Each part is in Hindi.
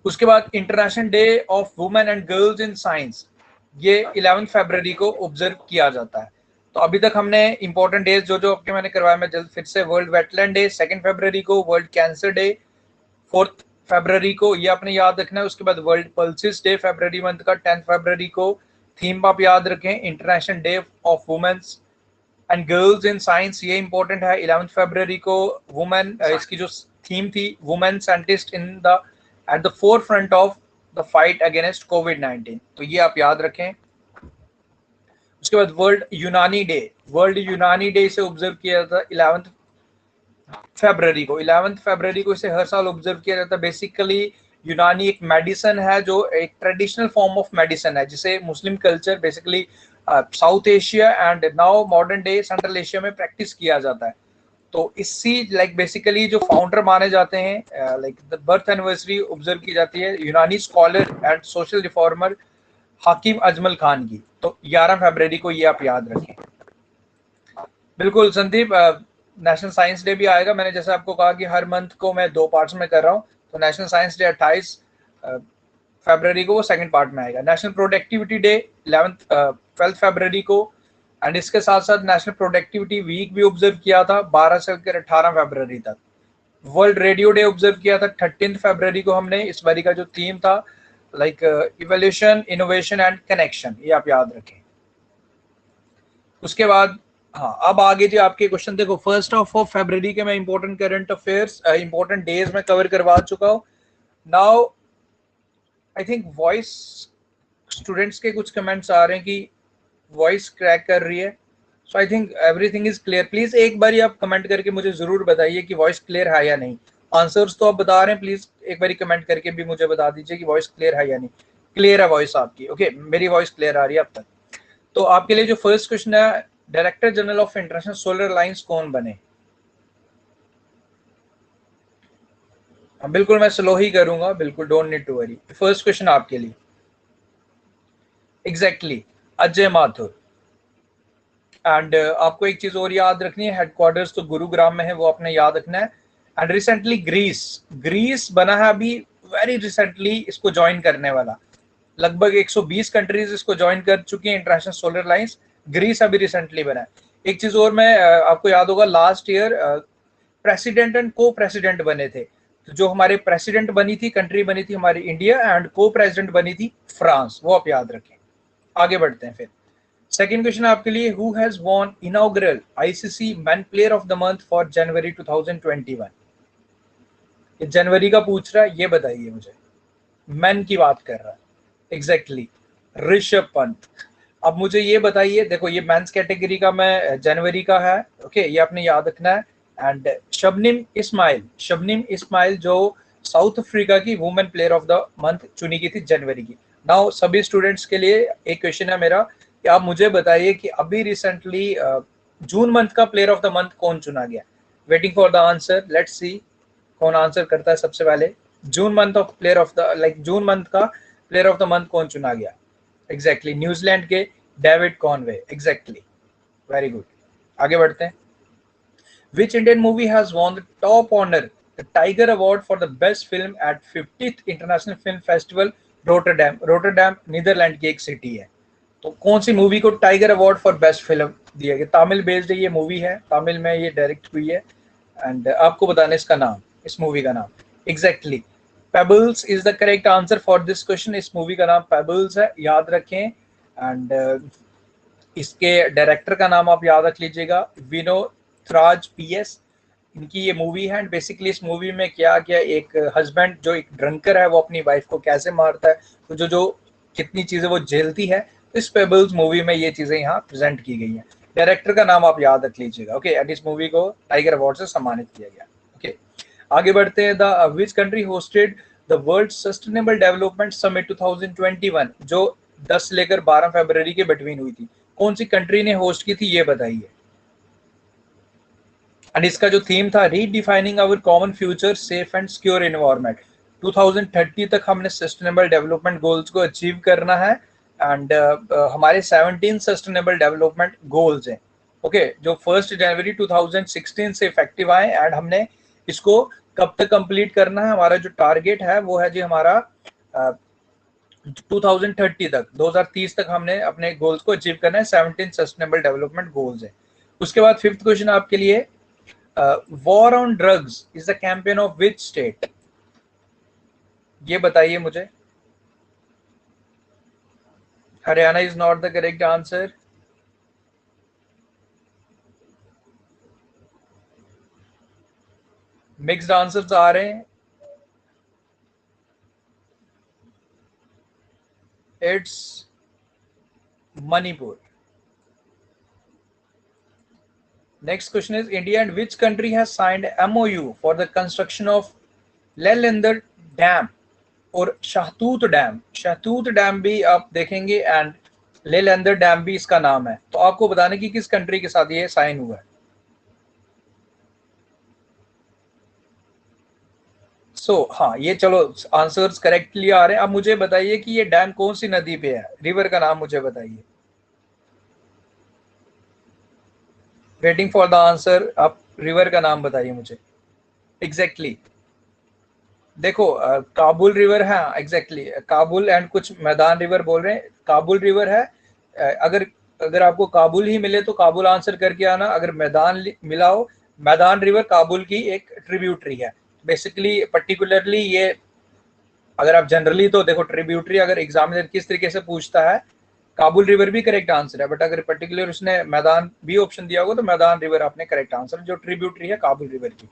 उसके बाद international day of women and girls in science, ये 11 फरवरी को ऑब्जर्व किया जाता है। तो अभी तक हमने इंपॉर्टेंट डेज जो जो आपके मैंने करवाया, मैं जल्द फिर से, वर्ल्ड वेटलैंड डे 2 फरवरी को, वर्ल्ड कैंसर डे 4 फरवरी को, ये आपने याद रखना है। उसके बाद वर्ल्ड पल्सिस डे फरवरी मंथ का 10 फरवरी को, थीम आप याद रखें international day of women's and girls in science, ये इंपॉर्टेंट है 11 फरवरी को। वुमेन, इसकी जो थीम थी, women scientist in the at the fore front of the अगेंस्ट कोविड-19, तो ये आप याद रखें। उसके बाद world Unani day, world Unani day से ऑब्जर्व किया जाता है 11 फरवरी को। 11 फरवरी को इसे हर साल ऑब्जर्व किया जाता है। बेसिकली यूनानी एक मेडिसिन है, जो एक ट्रेडिशनल फॉर्म ऑफ मेडिसिन है, जिसे Muslim culture basically south Asia and now modern day central Asia में प्रैक्टिस किया जाता है। तो इसी लाइक बेसिकली जो फाउंडर माने जाते हैं, like the birth anniversary observe की जाती है यूनानी स्कॉलर एंड सोशल रिफॉर्मर हाकिम अजमल खान की, तो 11 फरवरी को, ये आप याद रखें। बिल्कुल संदीप, नेशनल साइंस डे भी आएगा। मैंने जैसे आपको कहा कि हर मंथ को मैं 2 पार्ट्स में कर रहा हूँ, तो नेशनल साइंस डे 28 फरवरी को वो सेकंड पार्ट में आएगा। नेशनल प्रोडक्टिविटी डे 12 फरवरी को, एंड इसके साथ साथ नेशनल प्रोडक्टिविटी वीक भी ऑब्जर्व किया था 12 से लेकर 18 फरवरी तक। वर्ल्ड रेडियो डे ऑब्जर्व किया था 13 फरवरी को हमने। इस बारी का जो थीम था like evolution, innovation and connection, ये आप याद रखें। उसके बाद हाँ, अब आगे जी आपके क्वेश्चन देखो। 1 फरवरी के मैं important current affairs, important days में कवर करवा चुका हूँ। Now I think voice students के कुछ कमेंट्स आ रहे हैं कि वॉइस क्रैक कर रही है, so I think everything is clear. Please एक बार आप कमेंट करके मुझे जरूर बताइए कि वॉइस क्लियर है या नहीं। आंसर्स तो आप बता रहे हैं, प्लीज एक बार कमेंट करके भी मुझे बता दीजिए कि वॉइस क्लियर है या नहीं। क्लियर है वॉइस आपकी? ओके, मेरी वॉइस क्लियर आ रही है अब तक। तो आपके लिए जो फर्स्ट क्वेश्चन है, director general of international solar alliance कौन बने? बिल्कुल मैं स्लो ही करूंगा, बिल्कुल don't need to worry. First question आपके लिए एग्जैक्टली अजय माथुर। एंड आपको एक चीज और याद रखनी है, हेडक्वार्टर्स तो गुरुग्राम में है, वो आपने याद रखना है। एंड रिसेंटली ग्रीस बना है अभी, वेरी रिसेंटली इसको ज्वाइन करने वाला। लगभग 120 कंट्रीज इसको ज्वाइन कर चुकी है इंटरनेशनल सोलर अलायंस। ग्रीस अभी रिसेंटली बना है। एक चीज और मैं आपको याद होगा, लास्ट ईयर प्रेसिडेंट एंड को प्रेसिडेंट बने थे। तो जो हमारे प्रेसिडेंट बनी थी, कंट्री बनी थी हमारी इंडिया, एंड को प्रेसिडेंट बनी थी फ्रांस, वो आप याद रखें। आगे बढ़ते हैं फिर। सेकंड क्वेश्चन आपके लिए, who has won inaugural ICC man player of the month for January 2021? ये जनवरी का पूछ रहा है, ये बताइए मुझे। मैन की बात कर रहा है एग्जैक्टली, ऋषभ पंत। अब मुझे ये बताइए, देखो ये मेंस कैटेगरी का मैं जनवरी का है, ओके, ये आपने याद रखना है। एंड शबनीम इस्माइल जो साउथ अफ्रीका की women player of the month चुनी गई थी जनवरी की। नाउ सभी स्टूडेंट्स के लिए एक क्वेश्चन है मेरा कि आप मुझे बताइए कि अभी रिसेंटली जून मंथ का प्लेयर ऑफ द मंथ कौन चुना गया? Waiting for the answer, let's see कौन आंसर करता है सबसे पहले। June month of player of the June month का प्लेयर ऑफ द मंथ कौन चुना गया? एग्जैक्टली न्यूजीलैंड के David Conway, exactly, very good. आगे बढ़ते हैं। Which Indian movie has won the top honor, the Tiger Award for the best film at 50th International Film Festival, Rotterdam? Rotterdam Netherland की एक सिटी है। तो कौन सी मूवी को tiger award for best film दिया गया? तमिल बेस्ड ये मूवी है, तमिल में ये डायरेक्ट हुई है। एंड आपको बताना इसका नाम, इस मूवी का नाम। Exactly Pebbles is the correct answer for this question. इस मूवी का नाम पेबल्स है, याद रखें। एंड इसके डायरेक्टर का नाम आप याद रख लीजिएगा, विनोद पीएस। इनकी ये मूवी है। एंड बेसिकली इस मूवी में क्या क्या, एक हस्बैंड जो एक ड्रंकर है, वो अपनी वाइफ को कैसे मारता है, तो जो कितनी चीजें वो झेलती है, तो इस पेबल्स मूवी में ये चीजें यहाँ प्रेजेंट की गई हैं। डायरेक्टर का नाम आप याद रख लीजिएगा, ओके। एंड इस मूवी को टाइगर अवार्ड से सम्मानित किया गया, ओके। आगे बढ़ते हैं। The which country hosted the world sustainable development summit 2021, जो 10 से लेकर 12 फरवरी के बिटवीन हुई थी? कौन सी कंट्री ने होस्ट की थी, ये बताइए। एंड इसका जो थीम था, redefining our common future safe and secure environment. 2030 तक हमने सस्टेनेबल डेवलपमेंट गोल्स को अचीव करना है। एंड हमारे 17 सस्टेनेबल डेवलपमेंट गोल्स हैं, ओके, जो 1 जनवरी 2016 से इफेक्टिव आए। एंड हमने इसको कब तक कंप्लीट करना है? हमारा जो टारगेट है वो है जी हमारा 2030 तक, 2030 तक हमने अपने गोल्स को अचीव करना है। 17 सस्टेनेबल डेवलपमेंट गोल्स है। उसके बाद फिफ्थ क्वेश्चन आपके लिए, war on drugs is the campaign of which state? ये बताइए मुझे। Haryana is not the correct answer. Mixed answers आ रहे हैं। It's Manipur. Next question is, India and which country has signed MOU for the construction of Lelendar Dam और शाहतूत डैम? शाहतूत डैम भी आप देखेंगे एंड लेलंदर डैम भी इसका नाम है। तो आपको बताने की किस कंट्री के साथ ये साइन हुआ है। हाँ, ये चलो आंसर्स करेक्टली आ रहे हैं। अब मुझे बताइए कि ये डैम कौन सी नदी पे है, रिवर का नाम मुझे बताइए। Waiting for the answer. आप रिवर का नाम बताइए मुझे। एग्जैक्टली देखो, काबुल रिवर है। एग्जैक्टली काबुल एंड कुछ मैदान रिवर बोल रहे हैं। काबुल रिवर है। अगर अगर आपको काबुल ही मिले तो काबुल आंसर करके आना। अगर मैदान मिला हो, मैदान रिवर काबुल की एक ट्रिब्यूटरी है। बेसिकली पर्टिकुलरली ये, अगर आप जनरली तो देखो ट्रिब्यूटरी अगर एग्जामिनर किस तरीके से पूछता है, काबुल रिवर भी करेक्ट आंसर है, बट अगर पर्टिकुलर उसने मैदान भी ऑप्शन दिया होगा तो मैदान रिवर आपने करेक्ट आंसर, जो ट्रिब्यूटरी है काबुल रिवर की।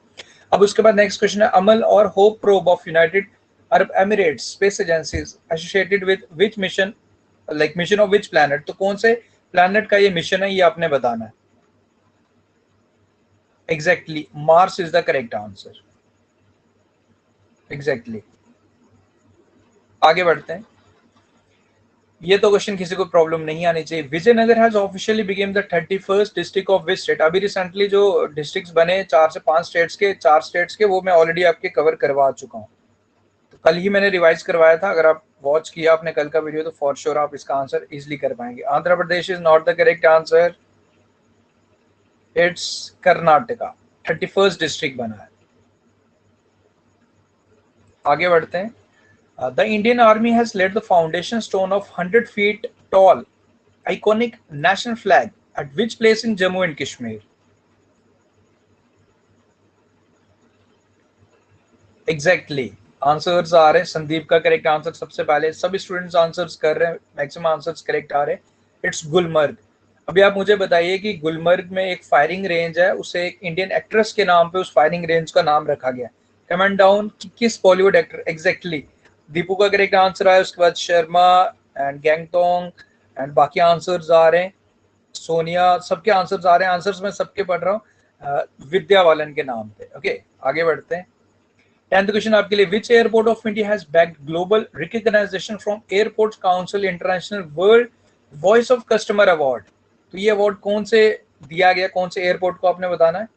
अब उसके बाद नेक्स्ट क्वेश्चन है, अमल और hope probe of United Arab Emirates space agencies associated with which mission, like mission of which planet? तो कौन से प्लैनेट का ये मिशन है, ये आपने बताना है। Exactly Mars is the correct answer. Exactly आगे बढ़ते हैं। ये तो क्वेश्चन किसी को प्रॉब्लम नहीं आनी चाहिए। Vijayanagar has officially became the 31st district of which state? अभी रिसेंटली जो डिस्ट्रिक्ट्स बने 4 से 5 स्टेट्स के वो मैं ऑलरेडी आपके कवर करवा चुका हूँ। तो कल ही मैंने रिवाइज करवाया था। अगर आप वॉच किया आपने कल का वीडियो तो फॉर श्योर आप इसका आंसर इजिली कर पाएंगे। Andhra Pradesh is not the correct answer. It's Karnataka. 31st district बना है। आगे बढ़ते हैं। The Indian Army has laid the foundation stone of 100 feet tall iconic national flag at which place in Jammu and Kashmir? Exactly. Answers आ रहे हैं। संदीप का करेक्ट आंसर सबसे पहले। सभी स्टूडेंट्स आंसर्स कर रहे हैं, मैक्सिमम आंसर्स करेक्ट आ रहे हैं। इट्स गुलमर्ग। अभी आप मुझे बताइए कि गुलमर्ग में एक फायरिंग रेंज है, उसे एक इंडियन एक्ट्रेस के नाम पे उस फायरिंग रेंज का नाम रखा गया। कमेंट डाउन कि किस बॉलीवुड एक्टर। एग्जैक्टली दीपू का करेक्ट आंसर आया। उसके बाद शर्मा एंड गैंगटोंग एंड बाकी आंसर्स आ रहे हैं। सोनिया, सबके आंसर्स आ रहे हैं। आंसर्स मैं सबके पढ़ रहा हूँ विद्या बालन के नाम पे। ओके आगे बढ़ते हैं। 10th क्वेश्चन आपके लिए, which airport of India has bagged global recognisation from airports council international world voice of customer award? तो ये अवार्ड कौन से दिया गया, कौन से एयरपोर्ट को आपने बताना है।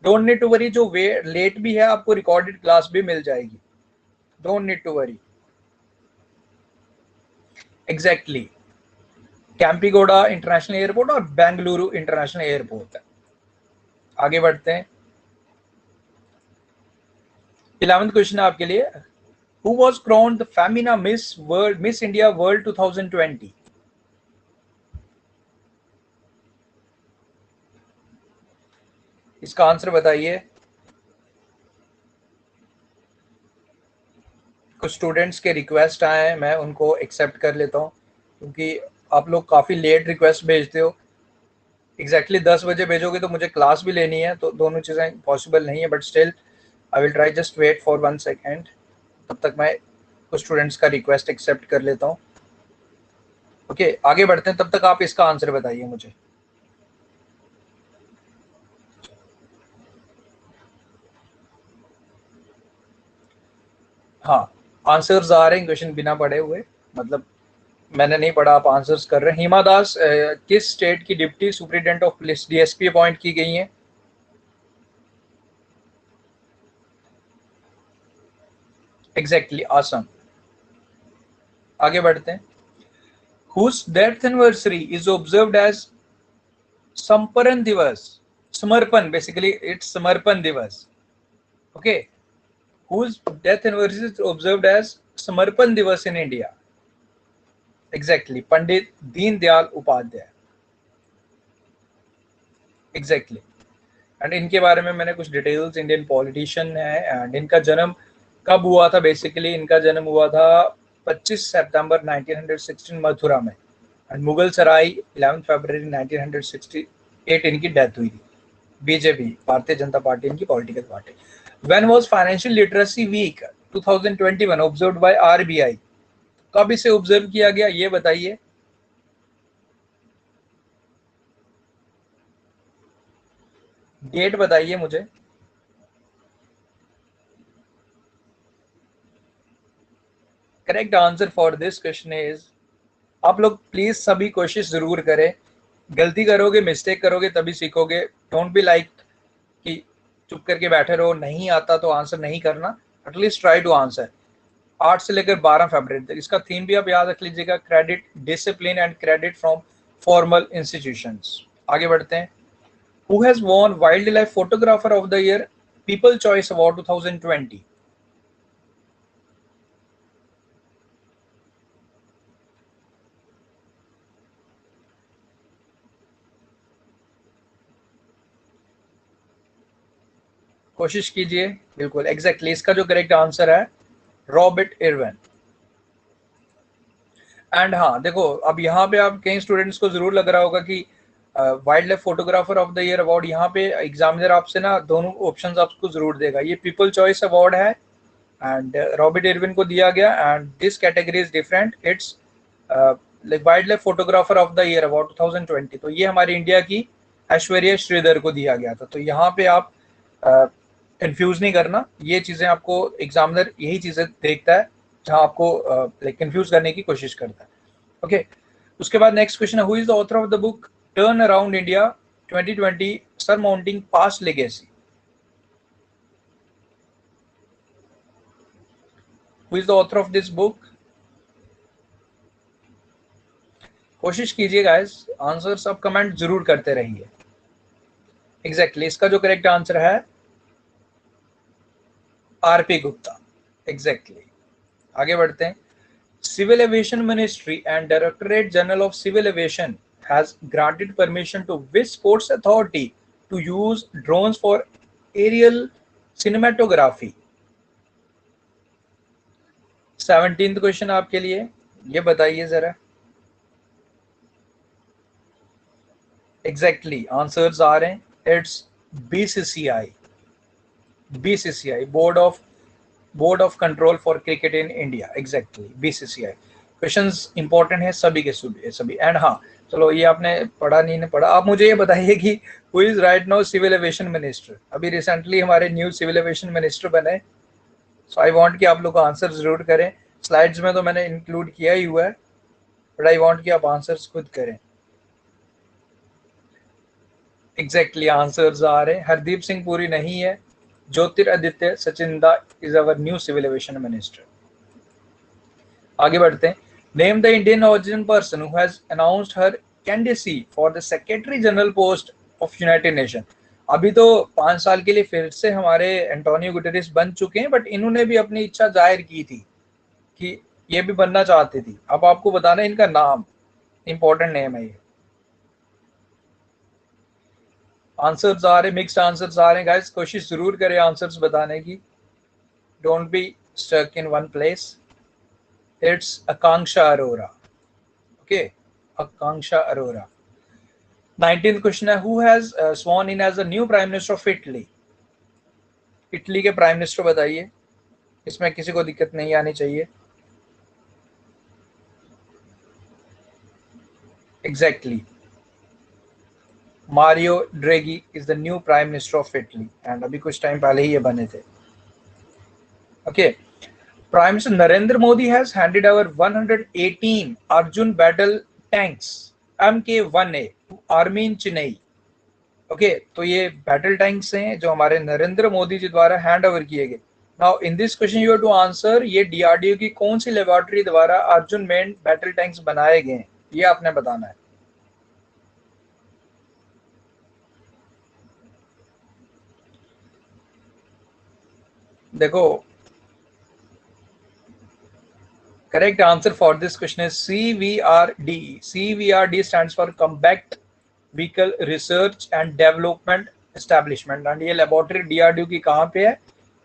डोंट नीड टू वरी, जो वे लेट भी है आपको रिकॉर्डेड क्लास भी मिल जाएगी। Don't need to worry. Exactly Kempegowda international airport और बेंगलुरु इंटरनेशनल एयरपोर्ट है। आगे बढ़ते हैं। 11th क्वेश्चन है आपके लिए, Who was crowned the Femina Miss India World 2020? इसका आंसर बताइए। कुछ स्टूडेंट्स के रिक्वेस्ट आए हैं, मैं उनको एक्सेप्ट कर लेता हूँ क्योंकि आप लोग काफ़ी लेट रिक्वेस्ट भेजते हो। एग्जैक्टली 10 बजे भेजोगे तो मुझे क्लास भी लेनी है, तो दोनों चीज़ें पॉसिबल नहीं है, but still I will try. Just wait for 1 second. तब तक मैं कुछ स्टूडेंट्स का रिक्वेस्ट एक्सेप्ट कर लेता हूँ। ओके आगे बढ़ते हैं। तब तक आप इसका आंसर बताइए मुझे। हाँ आंसर्स आ रहे हैं, क्वेश्चन बिना पढ़े हुए, मतलब मैंने नहीं पढ़ा, आप आंसर्स कर रहे हैं। हिमा दास किस स्टेट की deputy superintendent of police DSP appoint की गई हैं? एग्जैक्टली आसम। आगे बढ़ते हैं। Whose death anniversary is observed as समर्पण दिवस? समर्पण, बेसिकली इट्स समर्पण दिवस। Okay whose death anniversary is observed as समर्पण दिवस in India? Exactly, Pandit Deendayal Upadhyay. Exactly. And इनके बारे में मैंने कुछ डिटेल्स, इंडियन पॉलिटिशियन है एंड इनका जन्म कब हुआ था. बेसिकली इनका जन्म हुआ था 25 सितंबर 1916 मथुरा में एंड मुगल सराय 11 फरवरी 1968 इनकी डेथ हुई थी. बीजेपी, भारतीय जनता पार्टी इनकी political party. When was financial literacy week 2021 observed by RBI? कब इसे ऑब्जर्व किया गया ये बताइए. डेट बताइए मुझे. Correct answer for this question is, आप लोग प्लीज सभी कोशिश जरूर करें. गलती करोगे, मिस्टेक करोगे तभी सीखोगे. डोंट बी लाइक कि चुप करके बैठे रहो, नहीं आता तो आंसर नहीं करना. At least try to answer. 8 से लेकर 12 फरवरी तक. इसका थीम भी आप याद रख लीजिएगा, credit, discipline and credit from formal institutions. आगे बढ़ते हैं. Who has won wild life photographer of the year people choice award 2020? कोशिश कीजिए. बिल्कुल एग्जैक्टली, इसका जो करेक्ट आंसर है रॉबर्ट इरविन. एंड हाँ देखो, अब यहाँ पे आप कई स्टूडेंट्स को जरूर लग रहा होगा कि wild life photographer of the year award, यहाँ पे एग्जामिनर आपसे ना दोनों ऑप्शंस आपको जरूर देगा. ये पीपल चॉइस अवार्ड है एंड रॉबर्ट इरविन को दिया गया and this category is different. It's like wild life photographer of the year award 2020. तो ये हमारे इंडिया की ऐश्वर्या श्रीधर को दिया गया था. तो यहाँ पे आप कंफ्यूज नहीं करना, ये चीजें आपको एग्जामिनर यही चीजें देखता है जहां आपको लाइक कंफ्यूज करने की कोशिश करता है. ओके, उसके बाद नेक्स्ट क्वेश्चन है, who is the author of the book turn around India 2020 surmounting past legacy? Who is the author of this book? कोशिश कीजिए गाइस, आंसर सब कमेंट जरूर करते रहिए. एग्जैक्टली, इसका जो करेक्ट आंसर है आरपी गुप्ता. एग्जैक्टली. आगे बढ़ते हैं. Civil Aviation Ministry and Directorate General of Civil Aviation has granted permission to which sports authority to use drones for aerial cinematography? 17th question आपके लिए, ये बताइए जरा. एग्जैक्टली, आंसर्स आ रहे हैं. It's BCCI. BCCI, board of control for cricket in India. Exactly, BCCI. Questions important है सभी के सभी. एंड हाँ चलो, ये आपने पढ़ा नहीं पढ़ा, आप मुझे ये बताइए कि who is right now civil aviation minister? अभी रिसेंटली हमारे न्यू सिविल एविएशन मिनिस्टर बने. सो आई वांट कि आप लोग आंसर जरूर करें. स्लाइड्स में तो मैंने इंक्लूड किया ही हुआ है, बट आई वांट कि आप आंसर्स खुद करें. एग्जैक्टली, आंसर्स आ रहे हैं. हरदीप सिंह पुरी नहीं है. Jyotiraditya Scindia is our new civil aviation minister. आगे बढ़ते हैं. Name the Indian origin person who has announced her candidacy for the secretary general post of united nation. अभी तो 5 साल के लिए फिर से हमारे एंटोनियो गुटेरेस बन चुके हैं, बट इन्होंने भी अपनी इच्छा जाहिर की थी कि ये भी बनना चाहती थी. अब आपको बताना है इनका नाम, इंपॉर्टेंट नेम है ये. आंसर्स आ रहे, मिक्स्ड आंसर्स आ रहे हैं गाइस. कोशिश जरूर करें आंसर्स बताने की. Don't be stuck in one place. It's Akanksha Arora. Okay, Akanksha Arora. 19th question है, who has sworn in as the new prime minister of Italy? Italy के प्राइम मिनिस्टर बताइए, इसमें किसी को दिक्कत नहीं आनी चाहिए. Exactly, Mario Draghi is the new prime minister of Italy and अभी कुछ टाइम पहले ही ये बने थे. Okay, Prime Minister Narendra Modi has handed over 118 Arjun battle tanks Mk1A to Army in Chennai. Okay, तो ये बैटल टैंक्स हैं जो हमारे नरेंद्र मोदी जी द्वारा हैंड ओवर किए गए. Now in this question you have to answer, ये डीआरडीओ की कौन सी लेबोरेटरी द्वारा अर्जुन मेन बैटल टैंक्स बनाए गए हैं, ये आपने बताना है. देखो, Correct answer for this question is CVRD. CVRD stands for Compact Vehicle Research and Development Establishment and ये लेबोरेटरी DRDO की कहाँ पे है?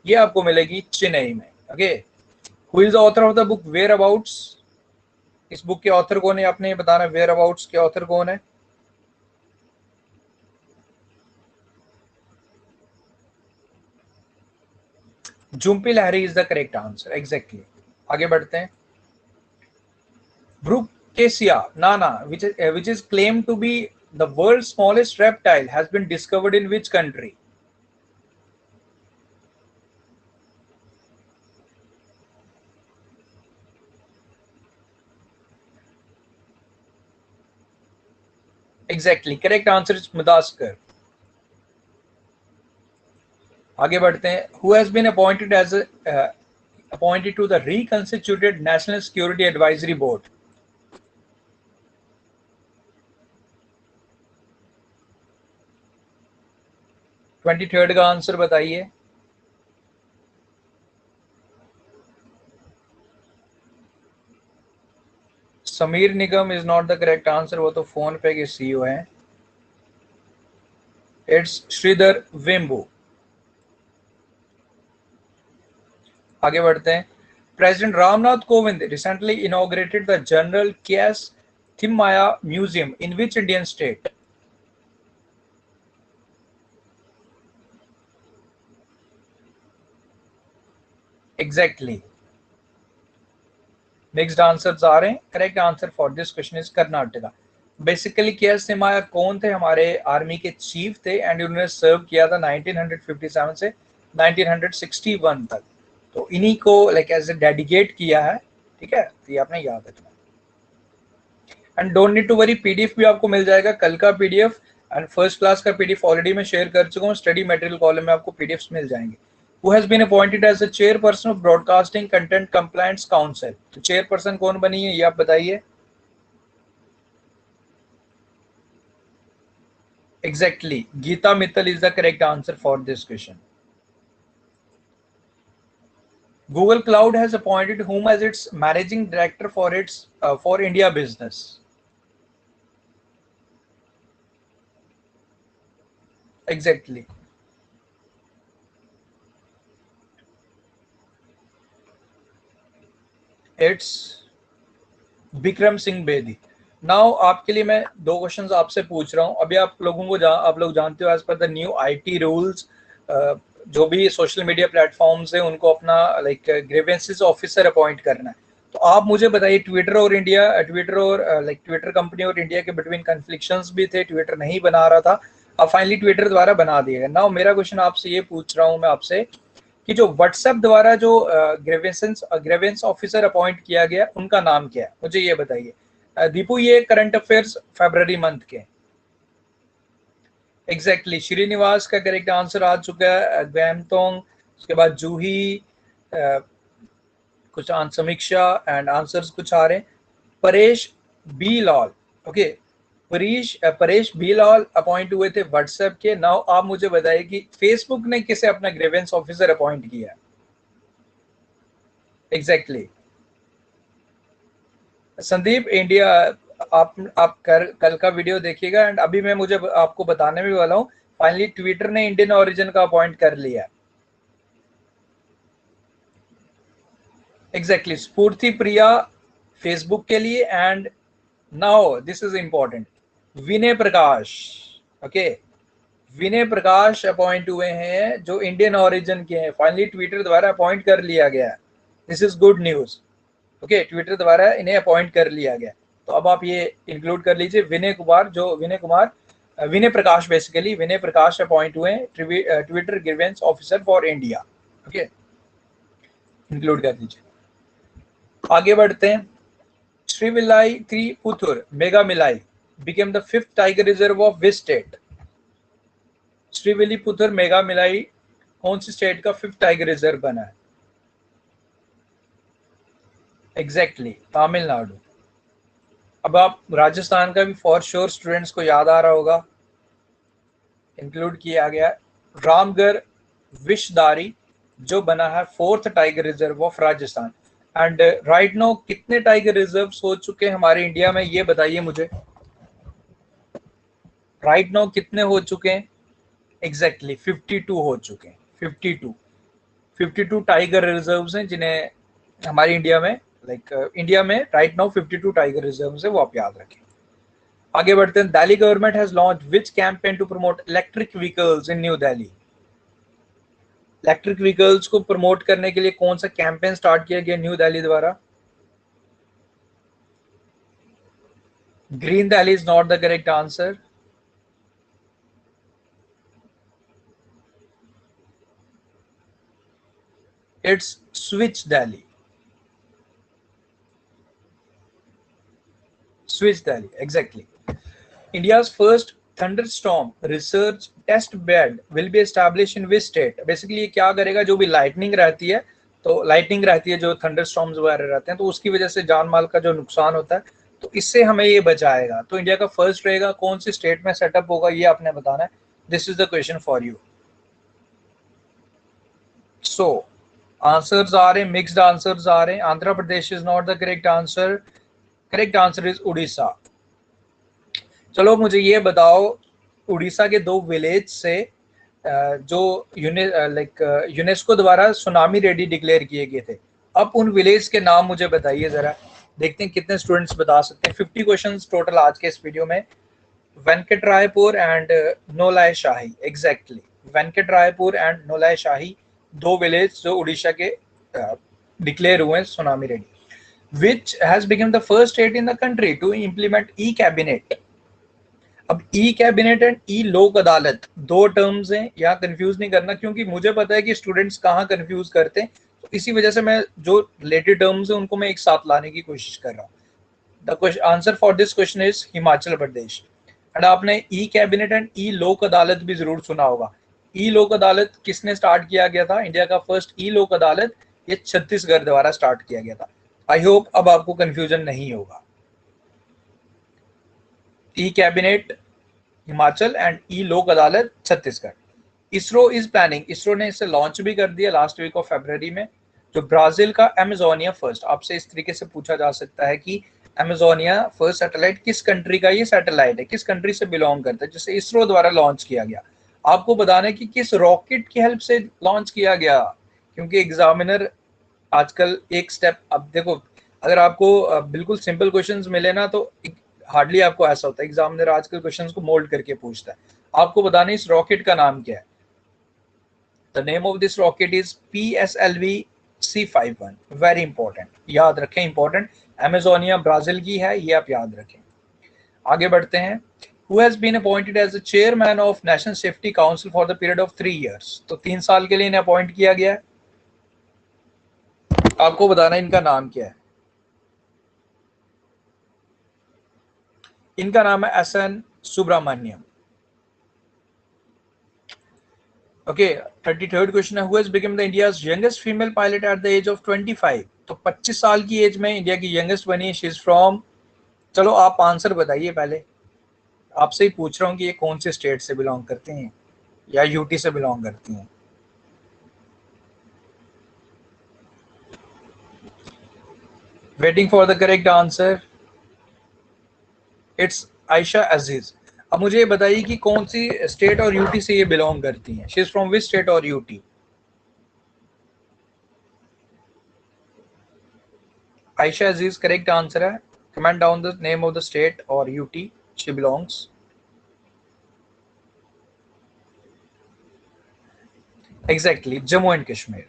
ये आपको मिलेगी चेन्नई में. Okay. Who is the author of the book Whereabouts? इस बुक के ऑथर कौन है? आपने बताना Whereabouts के ऑथर कौन है? Jhumpa Lahiri is the correct answer. Exactly. आगे बढ़ते हैं. Brookesia nana, which is claimed to be the world's smallest reptile, has been discovered in which country? Exactly. Correct answer is Madagascar. आगे बढ़ते हैं. Who has been appointed as appointed to the reconstituted National Security Advisory Board? Twenty third का आंसर बताइए. Sameer Nigam is not the correct answer. वो तो फोन पे के सीईओ हैं. इट्स श्रीधर वेम्बू. आगे बढ़ते हैं. President Ramnath Kovind recently inaugurated the general K S Thimmayya museum in which Indian state? Exactly. Next answers आ रहे हैं. Correct answer for this question is Karnataka. Basically K S Thimmayya कौन थे? हमारे आर्मी के चीफ थे एंड उन्होंने सर्व किया था 1957 से 1961 तक. तो इन्हीं को लाइक एज ए डेडिकेट किया है. ठीक है, तो ये आपने याद रखना. And don't need to worry, PDF भी आपको मिल जाएगा. कल का पीडीएफ एंड फर्स्ट क्लास का पीडीएफ ऑलरेडी मैं शेयर कर चुका हूँ. स्टडी मटेरियल कॉलम में आपको पीडीएफ्स मिल जाएंगे. Who has been appointed as the chairperson of Broadcasting Content Compliance Council? तो chairperson कौन बनी है ये आप बताइए. Exactly. Geeta Mittal is the correct answer for this question. Google Cloud has appointed whom as its managing director for its for India business? Exactly. It's Vikram Singh Bedi. Now आपके लिए मैं दो क्वेश्चंस आपसे पूछ रहा हूं. अभी आप लोगों को आप लोग जानते हो as per the new IT rules जो भी सोशल मीडिया प्लेटफॉर्म्स है उनको अपना लाइक ग्रीवेंसेस ऑफिसर अपॉइंट करना है. तो आप मुझे बताइए, ट्विटर और ट्विटर कंपनी और इंडिया के बिटवीन कन्फ्लिक्शंस भी थे. ट्विटर नहीं बना रहा था, अब फाइनली ट्विटर द्वारा बना दिया गया. नाउ मेरा क्वेश्चन आपसे ये पूछ रहा हूं मैं आपसे कि जो व्हाट्सएप द्वारा जो ग्रेवेंस ऑफिसर अपॉइंट किया गया उनका नाम क्या है? मुझे ये बताइए. दीपू, ये करंट अफेयर्स फरवरी मंथ के. एग्जैक्टली. श्रीनिवास का करेक्ट आंसर आ चुका है. ग्वैमतोंग, उसके बाद जूही, कुछ समीक्षा एंड आंसर्स कुछ आ रहे हैं. परेश बी लाल. ओके, परेश बी लाल अपॉइंट हुए थे व्हाट्सएप के. नाउ आप मुझे बताइए कि फेसबुक ने किसे अपना ग्रेवेंस ऑफिसर अपॉइंट किया? एग्जैक्टली. संदीप इंडिया, आप कल का वीडियो देखिएगा एंड अभी मैं मुझे आपको बताने भी वाला हूं. फाइनली ट्विटर ने इंडियन ओरिजिन का अपॉइंट कर लिया. एग्जैक्टली. स्फूर्ति प्रिया फेसबुक के लिए. And now this is important, Vinay Prakash. Okay, Vinay Prakash appoint हुए हैं जो इंडियन ओरिजिन के हैं. फाइनली ट्विटर द्वारा अपॉइंट कर लिया गया. This is good news. Okay, Twitter द्वारा इन्हें अपॉइंट कर लिया गया. तो अब आप ये इंक्लूड कर लीजिए. विनय प्रकाश बेसिकली विनय प्रकाश अपॉइंट हुए Twitter grievance officer for India. Okay, include कर दीजिए. आगे बढ़ते हैं. Srivilliputhur Megamalai became the fifth tiger reserve of which state? Srivilliputhur Megamalai कौन सी स्टेट का फिफ्थ टाइगर रिजर्व बना है? एग्जैक्टली, तमिलनाडु. अब आप राजस्थान का भी फॉर श्योर स्टूडेंट्स को याद आ रहा होगा, इंक्लूड किया गया. रामगढ़ विषधारी जो बना है fourth tiger reserve of Rajasthan. And right now कितने टाइगर रिजर्व्स हो चुके हैं हमारे इंडिया में, ये बताइए मुझे। राइट नाउ कितने हो चुके हैं? एग्जैक्टली 52 हो चुके हैं। 52 टाइगर रिजर्व्स हैं जिन्हें हमारी इंडिया में इंडिया में राइट नाउ 52 टाइगर रिजर्व्स है, वो आप याद रखें। आगे बढ़ते हैं। Delhi government has launch which campaign to promote electric vehicles in new Delhi. Electric vehicles को प्रमोट करने के लिए कौन सा कैंपेन स्टार्ट किया गया न्यू दिल्ली द्वारा? Green Delhi is not the correct answer. It's switch Delhi. Switch Delhi, exactly. India's first thunderstorm research test bed will be established in which state? Basically ये क्या करेगा, जो भी लाइटनिंग रहती है, तो लाइटनिंग रहती है जो थंडरस्टॉर्म्स वगैरह रहते हैं, तो उसकी वजह से जान माल का जो नुकसान होता है, तो इससे हमें ये बचाएगा। तो इंडिया का फर्स्ट रहेगा, कौन सी स्टेट में सेटअप होगा ये आपने बताना है। This is the question for you. So answers आ रहे हैं, मिक्स्ड आंसर्स आ रहे हैं। Andhra Pradesh is not the correct answer. Correct answer is Orissa. चलो मुझे ये बताओ, उड़ीसा के दो विलेज से जो यूनेस्को द्वारा सुनामी रेडी डिक्लेयर किए गए थे, अब उन विलेज के नाम मुझे बताइए जरा। देखते हैं कितने स्टूडेंट्स बता सकते हैं। 50 क्वेश्चंस टोटल आज के इस वीडियो में। Venkatraipur and Nolia Sahi, exactly Venkatraipur and Nolia Sahi, दो विलेज जो उड़ीसा के डिक्लेयर हुए tsunami ready. Which has become the first state in the country to implement e cabinet. अब ई कैबिनेट एंड ई लोक अदालत दो टर्म्स हैं, यहाँ कंफ्यूज नहीं करना, क्योंकि मुझे पता है कि स्टूडेंट्स कहाँ कंफ्यूज करते हैं, तो इसी वजह से मैं जो रिलेटेड टर्म्स हैं उनको मैं एक साथ लाने की कोशिश कर रहा हूँ। The answer for this question is Himachal Pradesh. And आपने ई कैबिनेट एंड ई लोक अदालत भी जरूर सुना होगा। ई लोक अदालत किसने स्टार्ट किया गया था? इंडिया का फर्स्ट ई लोक अदालत ये छत्तीसगढ़ द्वारा स्टार्ट किया गया था। आई होप अब आपको कंफ्यूजन नहीं होगा। ई कैबिनेट हिमाचल एंड ई लोक अदालत छत्तीसगढ़। इसरो इज प्लानिंग, इसरो ने इसे लॉन्च भी कर दिया लास्ट वीक ऑफ फरवरी में, जो ब्राजील का अमेजोनिया फर्स्ट। आपसे इस तरीके से पूछा जा सकता है कि अमेजोनिया फर्स्ट सैटेलाइट किस कंट्री का ये सैटेलाइट है, किस कंट्री से बिलोंग करता है, जिसे इसरो द्वारा लॉन्च किया गया। आपको बताना है कि किस रॉकेट की हेल्प से लॉन्च किया गया, क्योंकि एग्जामिनर आजकल एक स्टेप, अब देखो अगर आपको बिल्कुल सिंपल क्वेश्चंस मिले ना, तो हार्डली आपको ऐसा होता है, एग्जामिनर आजकल क्वेश्चंस को मोल्ड करके पूछता है। आपको बताना इस रॉकेट का नाम क्या है। The name of this rocket is PSLV C51। Very important, याद रखें, इंपॉर्टेंट। अमेजोनिया ब्राजील की है, ये आप याद रखें। आगे बढ़ते हैं। Who has been appointed as the chairman of National Safety Council for the period of 3 years? तो 3 साल के लिए इन्हें अपॉइंट किया गया है। आपको बताना इनका नाम क्या है। इनका नाम है SN Subrahmanyam. Okay, 33rd question है, who has become the India's youngest female pilot at the age of 25? तो 25 साल की एज में इंडिया की यंगेस्ट बनी, शी इज फ्रॉम, चलो आप आंसर बताइए पहले, आपसे ही पूछ रहा हूँ कि ये कौन से स्टेट से बिलोंग करते हैं या यूटी से बिलोंग करती हैं। Waiting for the correct answer. It's Ayesha Aziz. अब मुझे बताइए कि कौन सी स्टेट और यूटी से ये बिलोंग करती हैं। She is from which state और UT? Ayesha Aziz correct answer है। Comment down the name of the state और UT she belongs. Exactly, Jammu and Kashmir.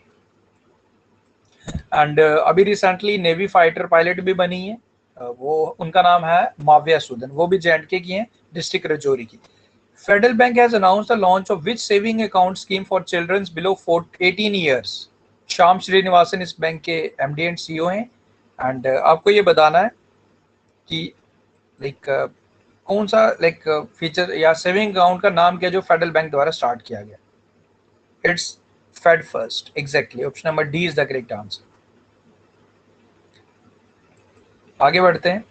And अभी रिसेंटली नेवी फाइटर पायलट भी बनी है, वो उनका नाम है माविया सुदन, वो भी JNK की हैं, डिस्ट्रिक्ट रजौरी की। Federal Bank has announced the launch of which saving account scheme for childrens below 18 years? Shyam Srinivasan इस बैंक के MD एंड CEO हैं। एंड आपको ये बताना है कि कौन सा फीचर या सेविंग अकाउंट का नाम क्या जो फेडरल बैंक द्वारा स्टार्ट किया गया। It's fed first, exactly, option number D is the correct answer. आगे बढ़ते हैं।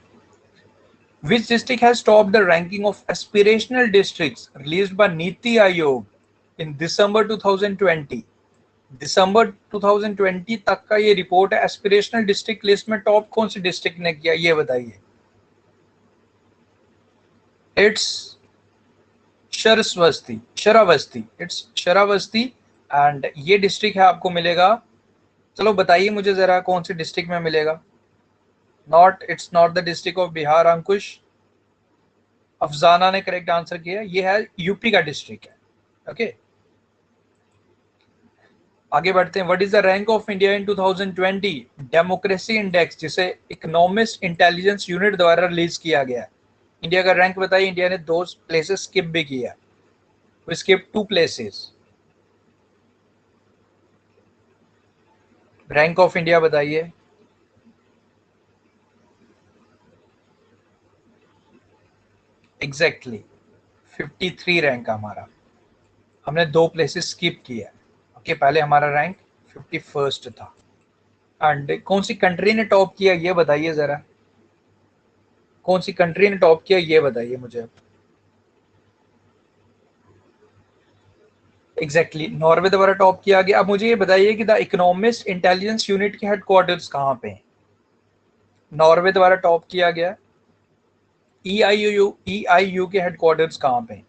Which district has topped the ranking of aspirational districts released by Niti Aayog in December 2020? दिसंबर 2020 तक का ये रिपोर्ट है। एस्पिरेशनल डिस्ट्रिक्ट लिस्ट में टॉप कौन सी डिस्ट्रिक्ट ने किया, ये बताइए। It's Shravasti, it's Shravasti. And ये डिस्ट्रिक्ट है, आपको मिलेगा। चलो बताइए मुझे जरा कौन सी डिस्ट्रिक्ट में मिलेगा। It's not the district of Bihar. Ankush, Afzana ने करेक्ट आंसर किया। ये है यूपी का डिस्ट्रिक्ट है। ओके, आगे बढ़ते हैं। What is the rank of India in 2020 democracy index, जिसे इकोनॉमिस्ट इंटेलिजेंस यूनिट द्वारा रिलीज किया गया है। इंडिया का रैंक बताइए। इंडिया ने 2 प्लेसेस स्किप भी किया, we skip 2 places. Rank of India बताइए। एग्जैक्टली 53 रैंक हमारा, हमने 2 प्लेसेस स्किप किया। ओके, पहले हमारा रैंक 51st था। एंड कौन सी कंट्री ने टॉप किया, ये बताइए जरा। कौन सी कंट्री ने टॉप किया, ये बताइए मुझे। एग्जैक्टली नॉर्वे द्वारा टॉप किया गया। अब मुझे ये बताइए कि द इकोनॉमिस्ट इंटेलिजेंस यूनिट के हेडक्वार्टर्स कहाँ पे हैं। नॉर्वे द्वारा टॉप किया गया। ईआईयू के हेडक्वार्टर्स कहाँ पे हैं?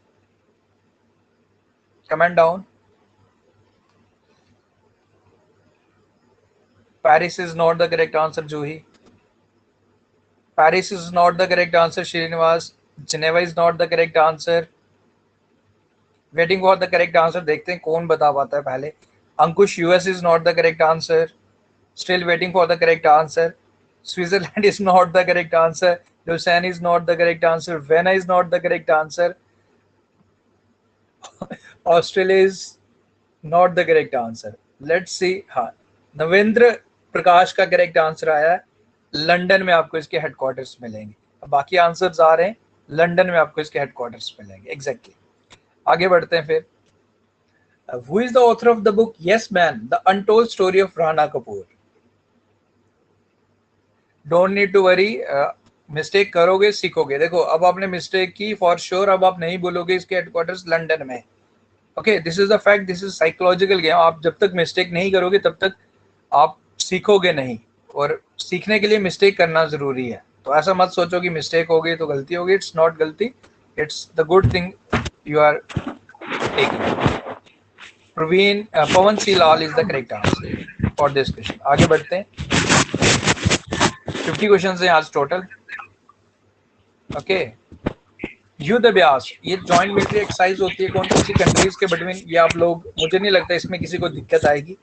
Comment down. Paris is not the correct answer Juhi. Paris is not the correct answer Srinivas. Geneva is not the correct answer. Waiting for the correct answer, देखते हैं कौन बता पाता है पहले। Ankush, US is not the correct answer. Still waiting for the correct answer. Switzerland is not the correct answer. Lausanne is not the correct answer. Vienna is not the correct answer. Australia is not the correct answer. Let's see. हाँ, नवेंद्र प्रकाश का करेक्ट आंसर आया है। लंदन में आपको इसके हेडक्वार्टर्स मिलेंगे। अब बाकी आंसर्स आ रहे हैं, लंदन में आपको इसके हेडक्वार्टर्स मिलेंगे। एग्जैक्टली आगे बढ़ते हैं फिर। Who is the author of the book Yes Man, The Untold Story of Rana Kapoor? Don't need to worry, mistake करोगे सीखोगे। देखो अब आपने मिस्टेक की फॉर श्योर, अब आप नहीं बोलोगे इसके हेडक्वार्टर्स लंदन में। Okay, this is the fact, this is psychological game. आप जब तक मिस्टेक नहीं करोगे तब तक आप सीखोगे नहीं, और सीखने के लिए मिस्टेक करना जरूरी है। तो ऐसा मत सोचो कि मिस्टेक हो गई तो गलती होगी। इट्स नॉट गलती, it's the good thing you are taking. Praveen Pawan C Lal is the correct answer for this question. आगे बढ़ते हैं। 50 क्वेश्चन हैं आज टोटल। ओके, युद्ध अभ्यास, ये जॉइंट मिलिट्री एक्सरसाइज होती है कौन कौन सी कंट्रीज के बिटवीन, ये आप लोग, मुझे नहीं लगता इसमें किसी को दिक्कत आएगी।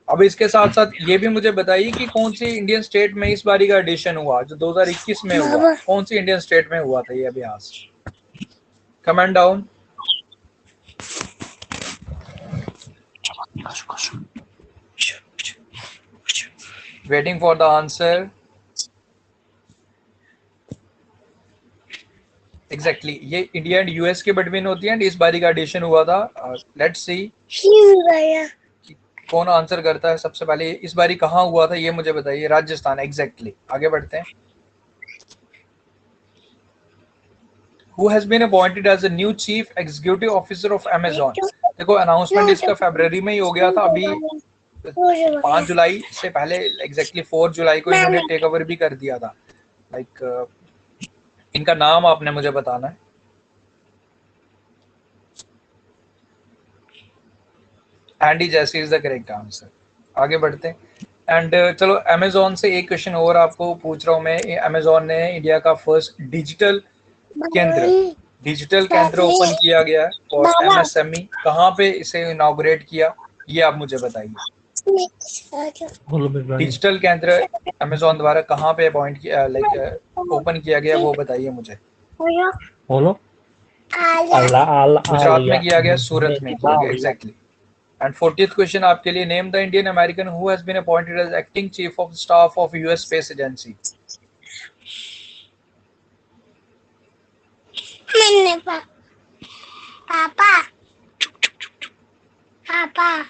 अब इसके साथ साथ ये भी मुझे बताइए कि कौन सी इंडियन स्टेट में इस बारी का एडिशन हुआ, जो 2021 में हुआ, कौन सी इंडियन स्टेट में हुआ था ये अभ्यास। Comment down. Waiting for the answer. Exactly ये इंडिया एंड यूएस के बिटवीन होती है, एंड इस बारी का एडिशन हुआ था। लेट्स सी कौन आंसर करता है सबसे पहले। इस बारी कहाँ हुआ था ये मुझे बताइए। राजस्थान, एग्जैक्टली। आगे बढ़ते हैं। Who has been appointed as the new chief executive officer of Amazon? देखो अनाउंसमेंट इसका फरवरी में ही हो गया था। अभी 5 जुलाई से पहले एग्जैक्टली 4 जुलाई को इन्होंने टेक ओवर भी कर दिया था। लाइक इनका नाम आपने मुझे बताना है। एंडी जैसी इज द करेक्ट आंसर। आगे बढ़ते हैं। एंड चलो अमेजोन से एक क्वेश्चन और आपको पूछ रहा हूँ मैं। अमेजोन ने इंडिया का फर्स्ट डिजिटल केंद्र ओपन किया गया है और एमएसएमई, कहाँ पे इसे इनॉग्रेट किया, ये आप मुझे बताइए। डिजिटल केंद्र अमेजोन द्वारा कहाँ पे अपॉइंट किया, लाइक ओपन किया गया, वो बताइए मुझे। बोलो। गुजरात में किया गया, सूरत में किया गया। एग्जैक्टली। एंड 40th क्वेश्चन आपके लिए। Name the Indian American who has been appointed as acting chief of staff of US space agency. पापा पापा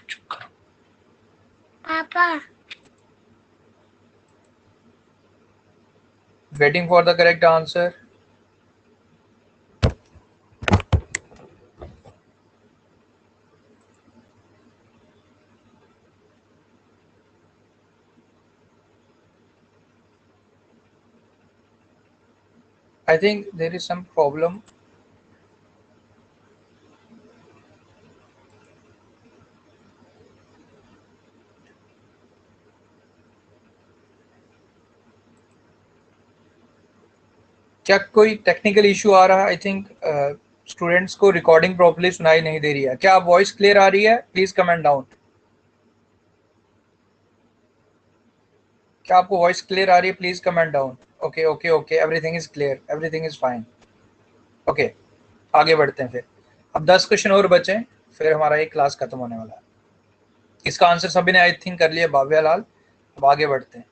पापा waiting for the correct answer. I think there is some problem. क्या कोई टेक्निकल इशू आ रहा है? आई थिंक स्टूडेंट्स को रिकॉर्डिंग प्रॉपर्ली सुनाई नहीं दे रही है. क्या वॉइस क्लियर आ रही है? Please comment down. क्या आपको वॉइस क्लियर आ रही है? Please comment down. Okay okay okay, everything is clear, everything is fine. Okay, आगे बढ़ते हैं फिर. अब 10 क्वेश्चन और बचे, फिर हमारा एक क्लास खत्म होने वाला है. इसका आंसर सभी ने आई थिंक कर लिया. भाव्या लाल. अब आगे बढ़ते हैं.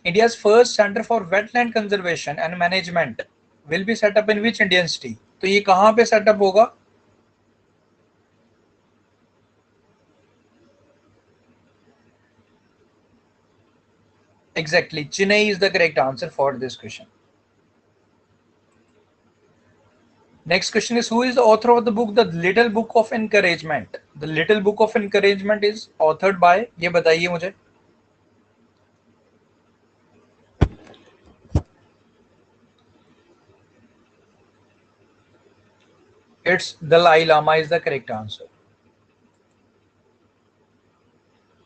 India's first Center for Wetland Conservation and Management will be set up in which Indian city? तो ये कहाँ पे सेटअप होगा? Exactly, Chennai is the correct answer for this question. Next question is, who is the author of the book The Little Book of Encouragement? The Little Book of Encouragement is authored by, ये बताइए मुझे. It's Dalai Lama is the correct answer.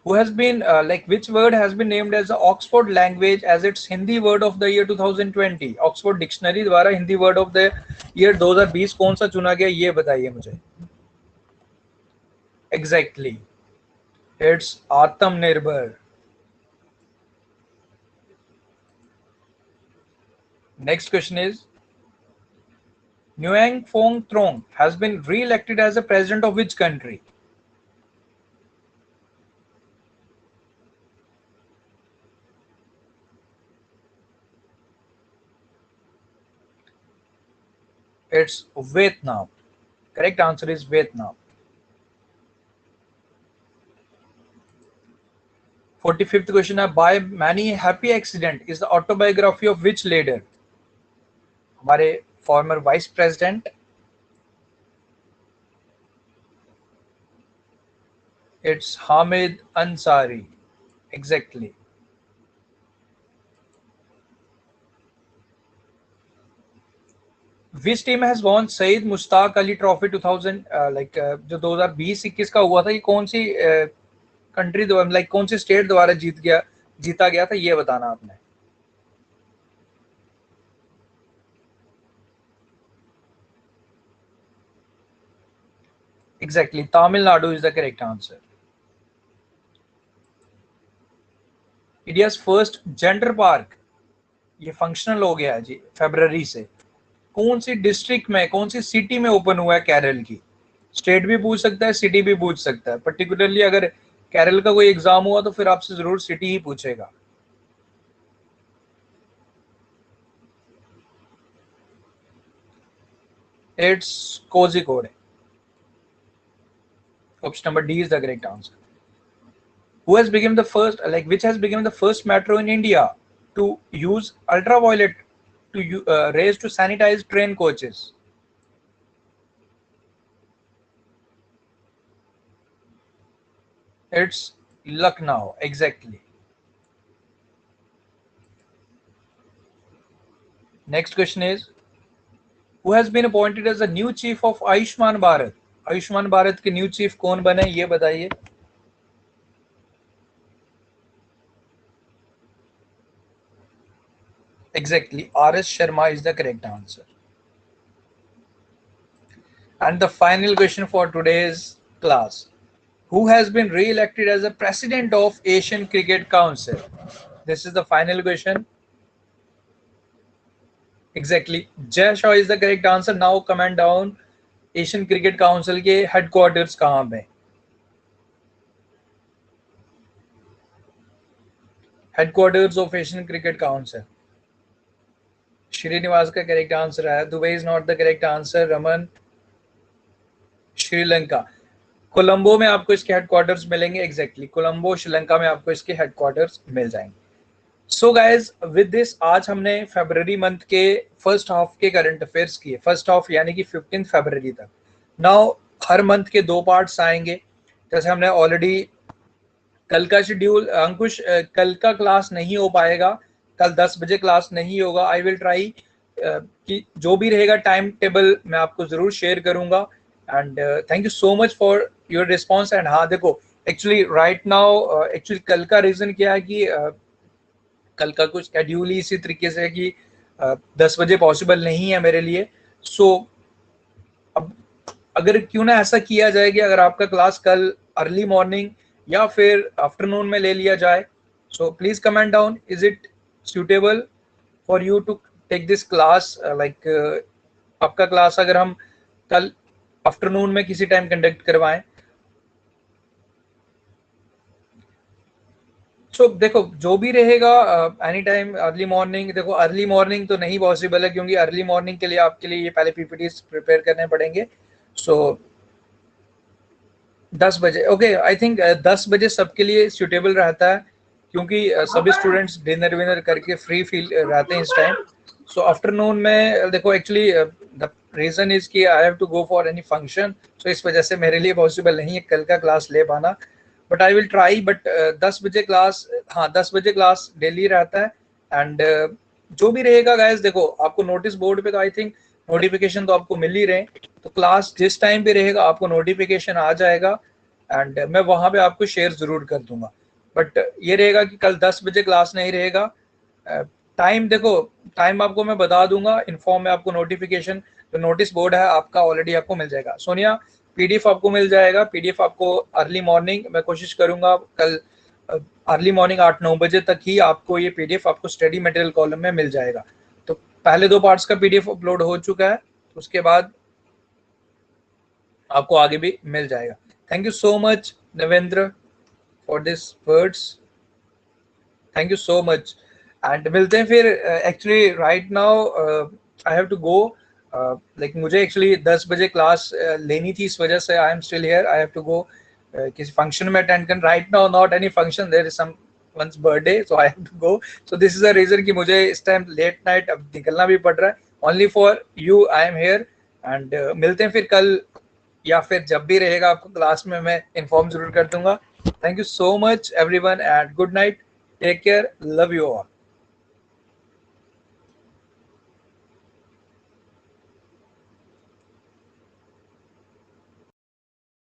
Who has been which word has been named as the Oxford language as its Hindi word of the year 2020? Oxford Dictionary द्वारा Hindi word of the year 2020 कौन सा चुना गया, ये बताइए मुझे. Exactly, it's आत्मनिर्भर. Next question is, Nguyen Phuong Trong has been re-elected as the president of which country? It's Vietnam. Correct answer is Vietnam. 45th question है, By Many Happy Accident is the autobiography of which leader? हमारे former vice president. It's Hamid Ansari. Exactly. Which team has won Saeed Mushtaq Ali Trophy 2000 जो 2020-21 का हुआ था, ये कौन सी कंट्री कौन सी स्टेट द्वारा जीता गया था, ये बताना आपने. Exactly, Tamil Nadu is the correct answer. India's first gender park, ये फंक्शनल हो गया है जी फरवरी से. कौन सी डिस्ट्रिक्ट में, कौन सी सिटी में ओपन हुआ है केरल की? स्टेट भी पूछ सकता है, सिटी भी पूछ सकता है. पर्टिकुलरली अगर केरल का कोई एग्जाम हुआ तो फिर आपसे जरूर सिटी ही पूछेगा. It's Kozhikode. Option number D is the correct answer. Who has become the first, which has become the first metro in India to use ultraviolet rays to sanitize train coaches? It's Lucknow. Exactly. Next question is, who has been appointed as the new chief of Ayushman Bharat? Ayushman Bharat के न्यू चीफ कौन बने, ये बताइए. Exactly, R.S. Sharma is the correct answer. And the final question for today's class, who has been re-elected as the president of Asian Cricket Council? This is the final question. Exactly, Jay Shah is the correct answer. Now comment down, Asian cricket council के हेडक्वार्टर्स कहां पे? Headquarters of Asian cricket council. Srinivas का करेक्ट आंसर है. Dubai is not the correct answer. Raman, Sri Lanka. Colombo में आपको इसके हेडक्वार्टर्स मिलेंगे. एग्जैक्टली, कोलंबो श्रीलंका में आपको इसके हेडक्वार्टर्स मिल जाएंगे. सो गाइज, विद दिस आज हमने फरवरी मंथ के फर्स्ट हाफ के करंट अफेयर्स किए. फर्स्ट हाफ यानी कि 15 फरवरी तक. नाउ हर मंथ के 2 पार्ट्स आएंगे. जैसे हमने ऑलरेडी कल का शेड्यूल, अंकुश कल का क्लास नहीं हो पाएगा, कल 10 बजे क्लास नहीं होगा। आई विल ट्राई कि जो भी रहेगा टाइम टेबल मैं आपको जरूर शेयर करूंगा। And thank you so much for your response. And हाँ देखो, एक्चुअली राइट नाउ एक्चुअली कल का रीजन क्या है कि कल का कुछ शेड्यूल ही इसी तरीके से है कि 10 बजे पॉसिबल नहीं है मेरे लिए। सो अब अगर क्यों ना ऐसा किया जाए कि अगर आपका क्लास कल अर्ली मॉर्निंग या फिर आफ्टरनून में ले लिया जाए। So please comment down, is it suitable for you to take this class. Like आपका क्लास अगर हम कल आफ्टरनून में किसी टाइम कंडक्ट करवाएं। सो देखो जो भी रहेगा एनी टाइम अर्ली मॉर्निंग। देखो अर्ली मॉर्निंग तो नहीं पॉसिबल है क्योंकि अर्ली मॉर्निंग के लिए आपके लिए ये पहले पीपीटी प्रिपेयर करने पड़ेंगे। सो 10 बजे ओके, आई थिंक 10 बजे सबके लिए सूटेबल रहता है क्योंकि सभी स्टूडेंट्स डिनर विनर करके फ्री फील रहते हैं इस टाइम। सो आफ्टरनून में देखो एक्चुअली द रीजन इज कि I have to go for any function. So इस वजह से मेरे लिए पॉसिबल नहीं है कल का क्लास ले पाना, but I will try. But 10 बजे क्लास, हाँ 10 बजे क्लास डेली रहता है। एंड जो भी रहेगा गाइस, देखो आपको नोटिस बोर्ड पे तो आई थिंक नोटिफिकेशन तो आपको मिल ही रहे, तो क्लास जिस टाइम पे रहेगा आपको नोटिफिकेशन आ जाएगा एंड मैं वहां पे आपको शेयर जरूर कर दूंगा। बट ये रहेगा कि कल 10 बजे क्लास नहीं रहेगा। टाइम देखो, टाइम आपको मैं बता दूंगा, इन्फॉर्म में आपको नोटिफिकेशन जो नोटिस बोर्ड है आपका ऑलरेडी आपको मिल जाएगा। सोनिया पीडीएफ आपको मिल जाएगा, पीडीएफ आपको अर्ली मॉर्निंग मैं कोशिश करूंगा कल अर्ली मॉर्निंग 8-9 बजे तक ही आपको ये पीडीएफ आपको स्टडी मटेरियल कॉलम में मिल जाएगा। तो पहले 2 पार्ट्स का पीडीएफ अपलोड हो चुका है, उसके बाद आपको आगे भी मिल जाएगा। Thank you so much Navendra for this words, thank you so much. And मिलते हैं फिर। Actually right now I have to go, like मुझे एक्चुअली 10 बजे क्लास लेनी थी, इस वजह से I am still here. I have to go किसी फंक्शन में अटेंड कर। Right now not any function, there is some once birthday, so I have to go. So this is the reason कि मुझे इस टाइम लेट नाइट अब निकलना भी पड़ रहा है। Only for you I am here. And मिलते हैं फिर कल या फिर जब भी रहेगा आपको क्लास में मैं इन्फॉर्म जरूर कर दूंगा। Thank you so much everyone and good night, take care, love you all.